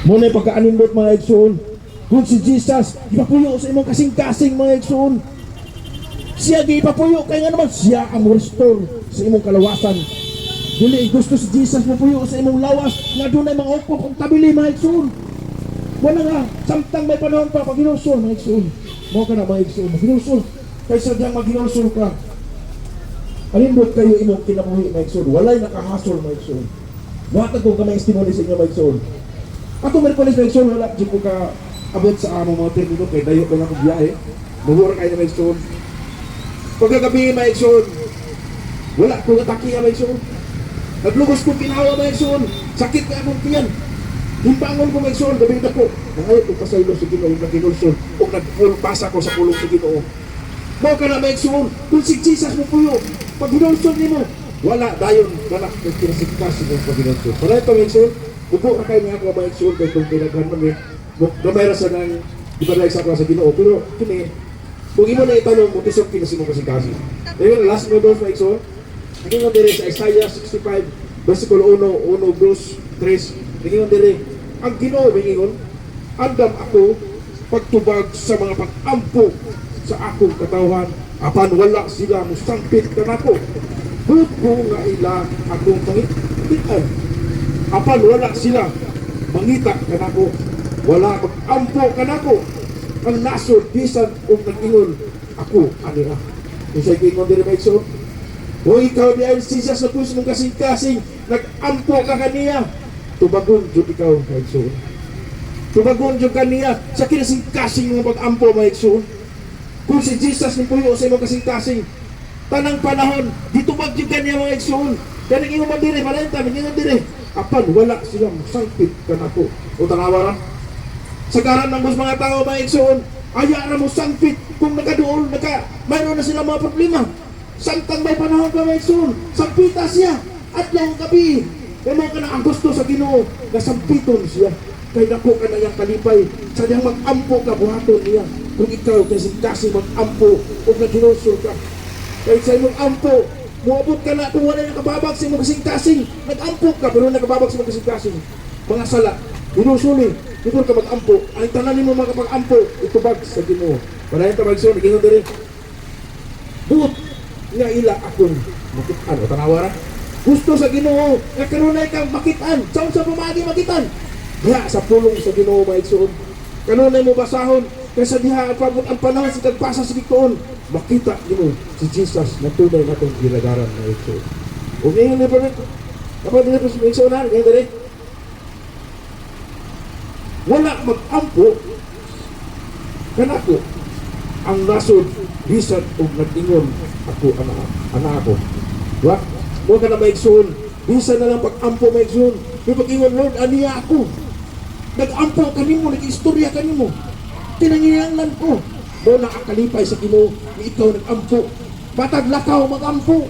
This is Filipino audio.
Muna pagkaanindot mga igsoon. Kung si Jesus, ipapuyo sa imong kasing-kasing mga igsoon. Siya ipapuyo, kaya nga naman siya ang restore sa imong kalawasan. Dili gusto si Jesus mapuyo sa imong lawas nga doon ay mga ukok ang tabili mga igsoon. Wala nga, samtang may panahon pa, pag-inusol mga igsoon. Mo ka na mga igsoon, mag-inusol. Kaysa diyang mag-inusol ka. Alindot kayo imong kinabuhi mga igsoon. Walay nakahasol mga igsoon. Watag kong kamay estimony sa inyo mga igsoon. Ako Merkulis mga igsoon, wala di ko ka abot sa among mga termino kay dayo ko lang kong biyahe. Mahura kayo na mga igsoon. Pagkagabi mga igsoon, wala ko nataki mga igsoon. Naglugos ko pinawa mga igsoon. Sakit ka akong tiyan. Himbangon ko mga igsoon, gabing ako. Nangayon ko pasaylo sa Ginoo na kinulson o nagpulpasa ko sa pulong sa Ginoo. Mo ka na mga igsoon, kung si Jesus mo puyo, pag hinulson ni mo, wala dayon, wala kong kinasikas mo pag hinulson. Para ito mga igsoon, buko na kayo nga ako mga igsoon kaya itong pinaghan man gamay ra sa nang ibalay sa ako sa Ginoo. Pero kini, kung imo na itanong mo, kisok kinasi mo kasing-kasi. Ngayon, last mo doon mga igsoon, naging dire sa Isaiah 65, versikulo 1, 1, 2, 3, naging dire, ang Ginoo bingingon, andam ako pagtubag sa mga pag-ampo sa akong katawhan, apan wala sila musangpit kanako. Buko nga ila akong pangitan, apan wala sila mangita kanako, wala pag-ampo kanako. Ang nasod bisan og nag-ingon ako anira. Kung sa'yo ingon dire ba igsoon, o ikaw diyan si Jesus sa krus mong kasing-kasing, nag-ampo ka kaniya, tubagon jud ikaw mga igsoon. Tubagon jud kaniya sa kasing-kasing mga pag-ampo mga igsoon. Kung si Jesus ni puyo sa imong kasing-kasing, tanang panahon ditubag jud kaniya mga igsoon. Kaya nag-ingon man dire, malenta nag-ingon dire, apan wala silang sangpit kanako. O tanawa ra sa karan ng mga tao mga igsoon, aya ra mo sangpit kung nakaduol, mayroon na sila mga problema. Samtang may panahon ka mga igsoon, sampita siya at lang gabi. Kaya ka na ang gusto sa Ginoo na sampiton siya. Kaya dako ka na yung kalipay sa diyang mag-ampo ka buhaton niya. Kung ikaw kasi mag-ampo o nag-ginusol ka. Kaya sa imong ampo, muabot ka na kung wala nakababag sa imong kasing-kasing. Nag-ampo ka pero nakababag sa imong kasing-kasing. Mga sala, ginusuli, ito ka mag-ampo. Ang tanan mo mga kapag-ampo, itubag sa Ginoo. Para yung tabagso, nag-ingon din. Buot nga ila akong makitaan o tanawaran. Gusto sa Ginoo nga kanunay kang makitaan. Saan sa pamagi makitaan? Diha sa pulong sa Ginoo mga igsoon. Kanunay mo basahon kaysa diha ang panahon sa tagpasa sa Gikoon. Makita nimo si Jesus na tunay natong ginagaran mga igsoon. O ngayon na pa rin. Kapag nila pa sa mga igsoon na, ngayon dali. Wala mag-ampo kanako ang nasod bisan og nag-ingon ako anak ako. Wa mo ka na maigsoon, bisan na lang pag-ampo maigsoon. May pag-ingon, Lord, aniya ako. Nag-ampo kanimo, nag-istorya kanimo. Tinangihanglan ko. Mo nakakalipay sa Ginoo, ikaw nag-ampo. Batag lakaw mag-ampo.